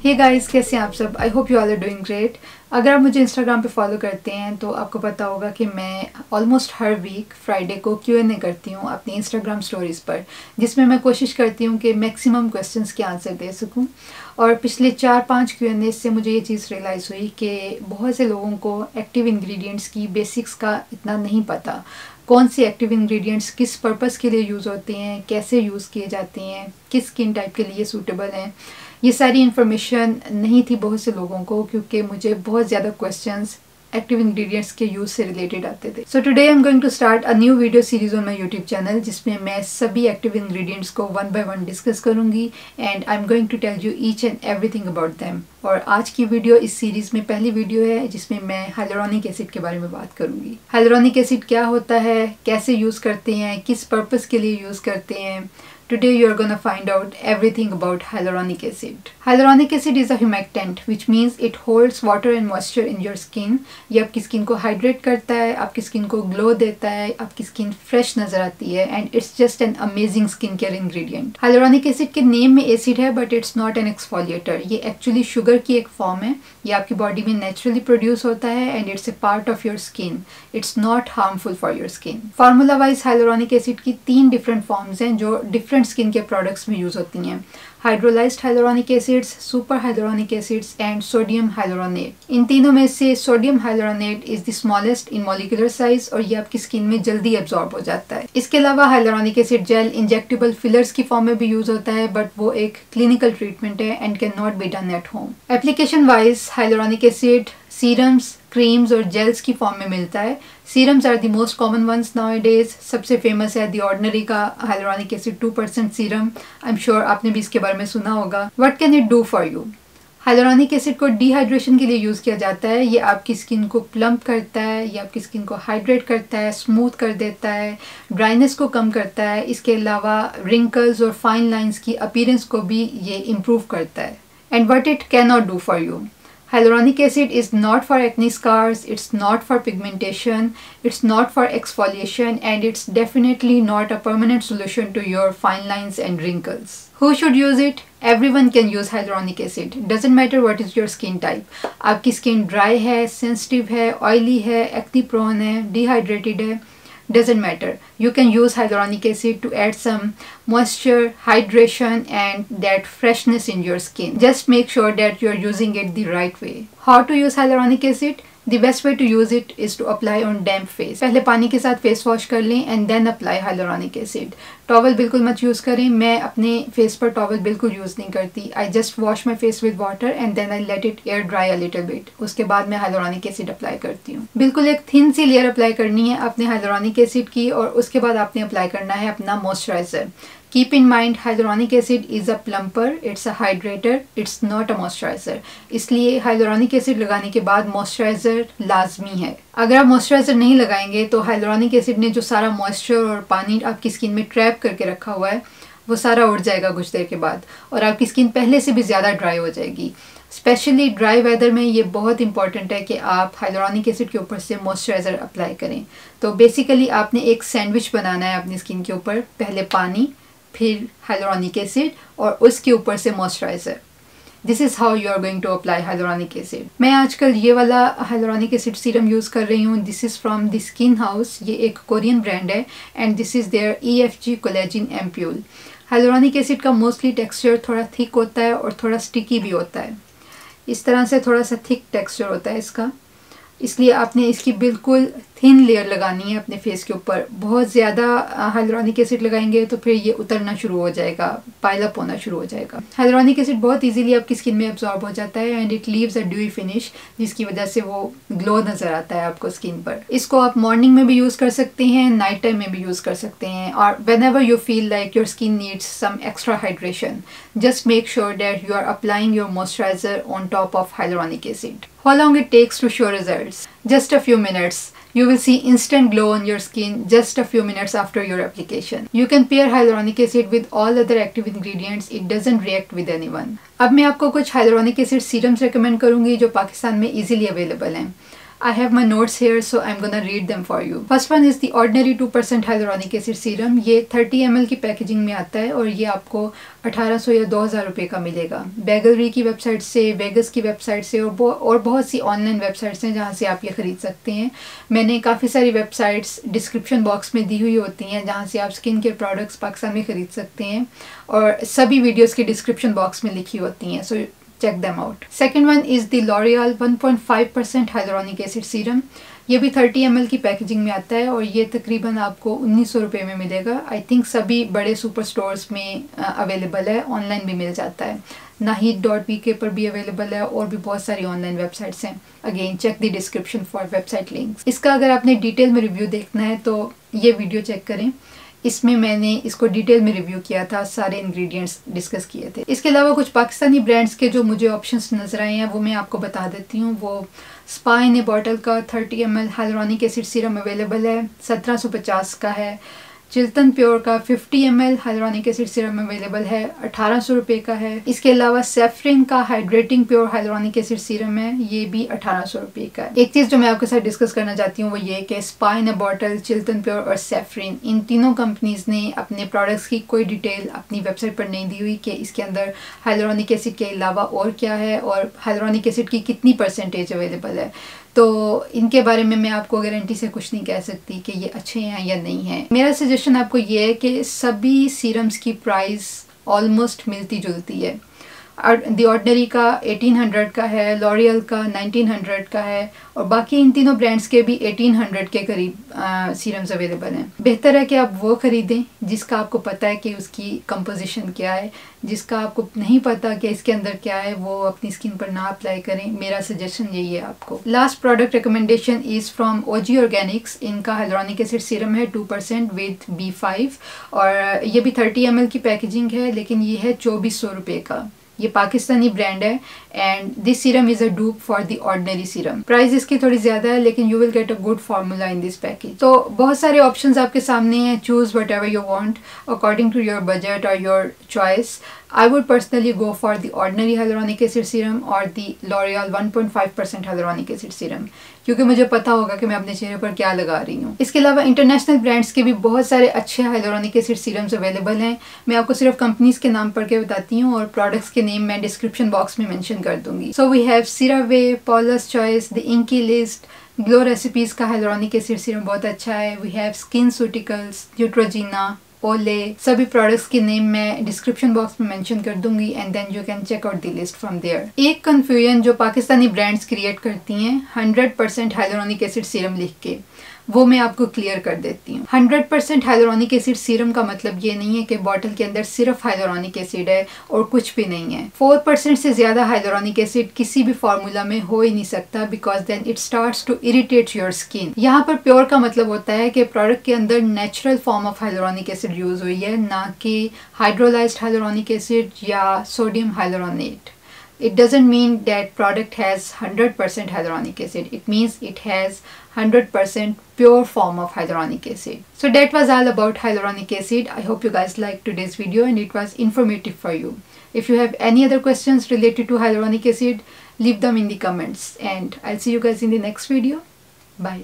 Hey guys, कैसे हैं आप सब। I hope you all are doing great. अगर आप मुझे इंस्टाग्राम पे फॉलो करते हैं तो आपको पता होगा कि मैं ऑलमोस्ट हर वीक फ्राइडे को Q&A करती हूँ अपनी इंस्टाग्राम स्टोरीज़ पर, जिसमें मैं कोशिश करती हूँ कि मैक्सिमम क्वेश्चंस के आंसर दे सकूँ। और पिछले 4-5 Q&A से मुझे ये चीज़ रियलाइज़ हुई कि बहुत से लोगों को एक्टिव इंग्रेडिएंट्स की बेसिक्स का इतना नहीं पता। कौन से एक्टिव इंग्रेडिएंट्स किस पर्पस के लिए यूज़ होते हैं, कैसे यूज़ किए जाते हैं, किस स्किन टाइप के लिए सूटेबल हैं, ये सारी इन्फॉर्मेशन नहीं थी बहुत से लोगों को, क्योंकि मुझे बहुत ज़्यादा क्वेश्चंस एक्टिव इंग्रेडिएंट्स के यूज़ से रिलेटेड आते थे। So today I am going to start a new video series on my YouTube channel, जिसमें मैं सभी एक्टिव इंग्रेडिएंट्स को वन बाय वन डिस्कस करूंगी and I am going to tell you each and everything about them. और आज की video इस series में पहली वीडियो है जिसमें मैं हाइलुरोनिक एसिड के बारे में बात करूंगी। हाइलुरोनिक एसिड क्या होता है, कैसे यूज़ करते हैं, किस पर्पज़ के लिए यूज़ करते हैं। Today you are gonna find out everything about hyaluronic acid. Hyaluronic acid is a humectant, which means it holds water and moisture in your skin. ये आपकी स्किन को हाइड्रेट करता है, आपकी स्किन को ग्लो देता है, आपकी स्किन फ्रेश नजर आती है and it's just an amazing skin care ingredient. Hyaluronic acid के नेम में एसिड है but it's not an exfoliator. ये एक्चुअली शुगर की एक फॉर्म है। ये आपकी बॉडी में नेचुरली प्रोड्यूस होता है and it's a part of your skin. It's not harmful for your skin. Formula wise hyaluronic acid की 3 डिफरेंट फॉर्म्स हैं जो डिफरेंट स्किन के प्रोडक्ट्स में यूज होती हैं। Hydrolysed hyaluronic acids, super hyaluronic acids and sodium hyaluronate. इन तीनों में से sodium hyaluronate is the smallest in molecular size और ये आपकी स्किन में जल्दी एब्जॉर्ब हो जाता है। इसके अलावा hyaluronic acid gel injectable fillers की फॉर्म में भी यूज होता है, बट वो एक क्लिनिकल ट्रीटमेंट है and can not be done at home. Application wise hyaluronic acid serums, creams और जेल्स की फॉर्म में मिलता है। Serums are the most common ones nowadays. सबसे फेमस है द ऑर्डिनरी का hyaluronic acid 2% serum. I am sure आपने भी इसके बारे में सुना होगा। What can it do for you? Hyaluronic acid को डिहाइड्रेशन के लिए यूज़ किया जाता है। ये आपकी स्किन को प्लम्प करता है, ये आपकी स्किन को हाइड्रेट करता है, स्मूथ कर देता है, ड्राइनेस को कम करता है। इसके अलावा रिंकल्स और फाइन लाइंस की अपीयरेंस को भी ये इम्प्रूव करता है। And what it can not do for you? Hyaluronic acid is not for acne scars, it's not for pigmentation, it's not for exfoliation, and it's definitely not a permanent solution to your fine lines and wrinkles. Who should use it? Everyone can use hyaluronic acid. Doesn't matter what is your skin type. आपकी skin dry है, sensitive है, oily है, acne prone है, dehydrated है, doesn't matter. You can use hyaluronic acid to add some moisture, hydration and that freshness in your skin. Just make sure that you are using it the right way. How to use hyaluronic acid? The best way to use it is to apply on damp face. पहले पानी के साथ face wash कर लें and then apply hyaluronic acid. Towel बिल्कुल मत use करें। मैं अपने फेस पर टॉवल बिल्कुल यूज़ नहीं करती। I just wash my face with water and then I let it air dry a little bit. उसके बाद मैं hyaluronic acid अप्लाई करती हूँ। बिल्कुल एक थिन सी लेयर अप्लाई करनी है अपने hyaluronic acid की और उसके बाद आपने अप्लाई करना है अपना moisturiser. Keep in mind, hyaluronic acid is a plumper, it's a hydrator, it's not a moisturizer. इसलिए hyaluronic acid लगाने के बाद मॉइस्चराइजर लाजमी है। अगर आप मॉइस्चराइजर नहीं लगाएंगे तो hyaluronic acid ने जो सारा मॉइस्चर और पानी आपकी स्किन में ट्रैप करके रखा हुआ है वो सारा उड़ जाएगा कुछ देर के बाद और आपकी स्किन पहले से भी ज़्यादा ड्राई हो जाएगी। स्पेशली ड्राई वेदर में ये बहुत इंपॉर्टेंट है कि आप हाइलुरोनिक एसिड के ऊपर से मॉइस्चराइज़र अप्लाई करें। तो बेसिकली आपने एक सैंडविच बनाना है अपनी स्किन के ऊपर, पहले पानी, फिर हाइलुरोनिक एसिड और उसके ऊपर से moisturiser. This is how you are going to apply hyaluronic acid. मैं आजकल ये वाला हाइलुरोनिक एसिड सीरम यूज़ कर रही हूँ। This is from the skin house. ये एक कोरियन ब्रांड है and this is their EFG collagen ampoule. Hyaluronic acid का मोस्टली टेक्सचर थोड़ा थिक होता है और थोड़ा स्टिकी भी होता है। इस तरह से थोड़ा सा थिक टेक्सचर होता है इसका, इसलिए आपने इसकी बिल्कुल थिन लेयर लगानी है अपने फेस के ऊपर। बहुत ज़्यादा हाइलुरोनिक एसिड लगाएंगे तो फिर ये उतरना शुरू हो जाएगा, पाइल अप होना शुरू हो जाएगा। हाइलुरोनिक एसिड बहुत इजीली आपकी स्किन में एब्जॉर्ब हो जाता है and it leaves a dewy finish, जिसकी वजह से वो ग्लो नज़र आता है आपको स्किन पर। इसको आप मॉर्निंग में भी यूज़ कर सकते हैं, नाइट टाइम में भी यूज़ कर सकते हैं और whenever you feel like your skin needs some extra hydration, just make sure that you are applying your moisturiser on top of hyaluronic acid. How long it takes to show results? Just a few minutes. You will see instant glow on your skin just a few minutes after your application. You can pair hyaluronic acid with all other active ingredients. It doesn't react with anyone. अब मैं आपको कुछ hyaluronic acid serums recommend करूँगी जो पाकिस्तान में easily available हैं। I have my notes here, so I'm gonna read them for you. First one is the Ordinary 2% Hyaluronic Acid Serum. ये 30 ml की पैकेजिंग में आता है और ये आपको 1800 या 2000 रुपये का मिलेगा। बैगलरी की वेबसाइट से, वेगस की वेबसाइट से और बहुत सी ऑनलाइन वेबसाइट्स हैं जहाँ से आप ये ख़रीद सकते हैं। मैंने काफ़ी सारी वेबसाइट्स डिस्क्रिप्शन बॉक्स में दी हुई होती हैं जहाँ से आप स्किन केयर प्रोडक्ट्स पाकिस्तान में ख़रीद सकते हैं और सभी वीडियोज़ की डिस्क्रिप्शन बॉक्स में लिखी होती हैं, सो check them out. Second one is the L'Oreal 1.5% Hyaluronic Acid Serum. ये भी 30 ml की पैकेजिंग में आता है और ये तकरीबन आपको 1900 रुपये में मिलेगा। आई थिंक सभी बड़े सुपर स्टोर्स में अवेलेबल है, ऑनलाइन भी मिल जाता है। Naheed.vk पर भी अवेलेबल है और भी बहुत सारी ऑनलाइन वेबसाइट्स हैं। Again check the description for website links. इसका अगर आपने डिटेल में रिव्यू देखना है तो ये वीडियो चेक करें, इसमें मैंने इसको डिटेल में रिव्यू किया था, सारे इंग्रेडिएंट्स डिस्कस किए थे। इसके अलावा कुछ पाकिस्तानी ब्रांड्स के जो मुझे ऑप्शंस नजर आए हैं वो मैं आपको बता देती हूँ। वो स्पा इन ए बॉटल का 30 ml hyaluronic acid serum available है, 1750 का है। चिल्तन प्योर का 50 ml hyaluronic acid serum available है, 1800 रुपये का है। इसके अलावा सेफ्रिन का hydrating pure hyaluronic acid serum है, ये भी 1800 रुपये का है। एक चीज़ जो मैं आपके साथ डिस्कस करना चाहती हूँ वो ये कि spa in a bottle, Chiltan pure और सेफ्रिन, इन तीनों कंपनीज ने अपने प्रोडक्ट्स की कोई डिटेल अपनी वेबसाइट पर नहीं दी हुई कि इसके अंदर हाइलुरोनिक एसिड के अलावा और क्या है और हाइलुरोनिक एसिड की कितनी परसेंटेज अवेलेबल है। तो इनके बारे में मैं आपको गारंटी से कुछ नहीं कह सकती कि ये अच्छे हैं या नहीं हैं। मेरा सजेशन आपको ये है कि सभी सीरम्स की प्राइस ऑलमोस्ट मिलती जुलती है। दी ऑर्डिनरी का 1800 का है, लॉरियल का 1900 का है और बाकी इन तीनों ब्रांड्स के भी 1800 के करीब सीरम्स अवेलेबल हैं। बेहतर है कि आप वो ख़रीदें जिसका आपको पता है कि उसकी कंपोजिशन क्या है। जिसका आपको नहीं पता कि इसके अंदर क्या है वो अपनी स्किन पर ना अप्लाई करें। मेरा सजेशन यही है आपको। Last product recommendation is from OG Organics. इनका हाइलुरोनिक एसिड सीरम है 2% विद B5 और ये भी 30 ml की पैकेजिंग है, लेकिन ये है 2400 रुपये का। ये पाकिस्तानी ब्रांड है and this serum is a dupe for The Ordinary serum. Price इसकी थोड़ी ज्यादा है लेकिन you will get a good formula in this package. तो बहुत सारे ऑप्शंस आपके सामने हैं, choose whatever you want according to your budget और your choice. I would personally go for the ordinary hyaluronic acid serum or the L'Oreal 1.5% hyaluronic acid serum क्योंकि मुझे पता होगा कि मैं अपने चेहरे पर क्या लगा रही हूँ। इसके अलावा इंटरनेशनल ब्रांड्स के भी बहुत सारे अच्छे हाइलुरोनिक एसिड सीरम्स अवेलेबल हैं। मैं आपको सिर्फ कंपनीज के नाम पढ़ के बताती हूँ और प्रोडक्ट्स के नेम मैं डिस्क्रिप्शन बॉक्स में मेंशन कर दूंगी। So we have CeraVe, Paula's Choice, the Inkey List, Glow Recipes का हाइलुरोनिक एसिड सीरम बहुत अच्छा है। वी हैव SkinCeuticals, न्यूट्रोजीना, ओले, सभी प्रोडक्ट्स के नेम मैं डिस्क्रिप्शन बॉक्स में मेंशन कर दूंगी and then you can check out the list from there. एक कंफ्यूजन जो पाकिस्तानी ब्रांड्स क्रिएट करती हैं 100% हाइलुरोनिक एसिड सीरम लिख के, वो मैं आपको क्लियर कर देती हूँ। 100% हाइलुरोनिक एसिड सीरम का मतलब ये नहीं है कि बॉटल के अंदर सिर्फ हाइलुरोनिक एसिड है और कुछ भी नहीं है। 4% से ज्यादा हाइलुरोनिक एसिड किसी भी फार्मूला में हो ही नहीं सकता because then it starts to irritate your skin. यहाँ पर प्योर का मतलब होता है कि प्रोडक्ट के अंदर natural form of hyaluronic acid use हुई है, ना कि हाइड्रोलाइज्ड हाइलुरोनिक एसिड या sodium hyaluronate. It doesn't mean that product has 100% hyaluronic acid. It means it has 100% pure form of hyaluronic acid. So that was all about hyaluronic acid. I hope you guys liked today's video and it was informative for you. If you have any other questions related to hyaluronic acid, leave them in the comments and I'll see you guys in the next video. Bye.